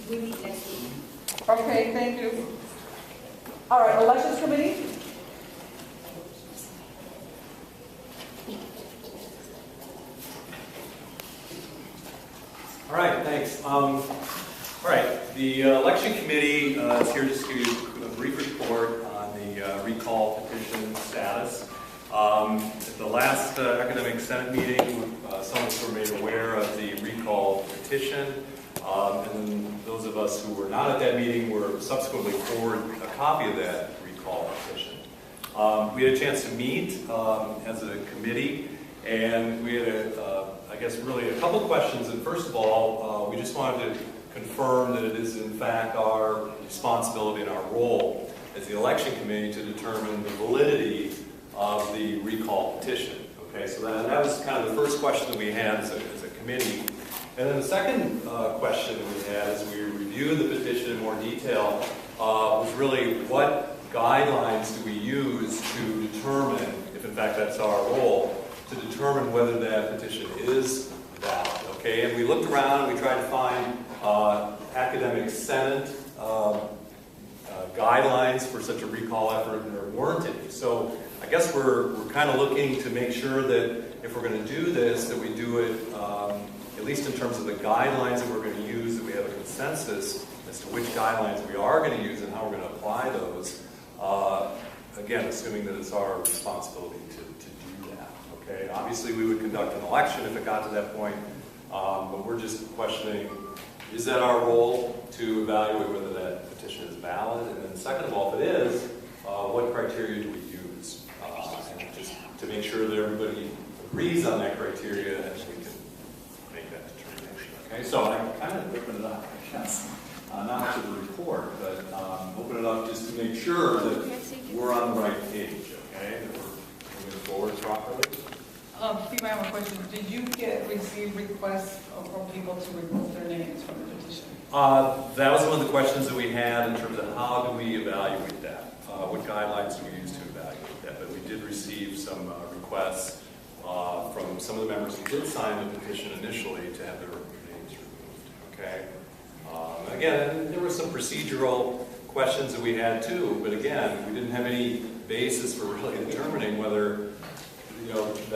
we meet next week. Okay, thank you. All right, elections committee? All right, thanks. All right, the election committee is here just to give you a brief report on the recall petition status. At the last academic senate meeting, some of us were made aware of the recall petition, and then those of us who were not at that meeting were subsequently forwarded a copy of that recall petition. We had a chance to meet as a committee, and we had I guess really a couple questions. And first of all, we just wanted to confirm that it is in fact our responsibility and our role as the election committee to determine the validity of the recall petition. Okay, so that was kind of the first question that we had as a committee. And then the second question that we had as we reviewed the petition in more detail was really what guidelines do we use to determine, if in fact that's our role, to determine whether that petition is valid. Okay, and we looked around and we tried to find academic senate guidelines for such a recall effort, and there weren't any. So I guess we're kind of looking to make sure that if we're going to do this, that we do it at least in terms of the guidelines that we're going to use, that we have a consensus as to which guidelines we are going to use and how we're going to apply those. Again, assuming that it's our responsibility to do that. Okay, obviously we would conduct an election if it got to that point, but we're just questioning, is that our role to evaluate whether that petition is valid? And then second of all, if it is, what criteria do we use? And just to make sure that everybody agrees on that criteria and we can make that determination. Okay, so I kind of open it up, I guess. Not to the report, but open it up just to make sure that we're on the right page, okay? That we're moving forward properly. Steve, I have a question. Did you receive requests from people to remove their names from the petition? That was one of the questions that we had in terms of how do we evaluate that? What guidelines do we use to evaluate that? But we did receive some requests from some of the members who did sign the petition initially to have their names removed, okay? Again, there were some procedural questions that we had too, but again, we didn't have any basis for really determining whether, that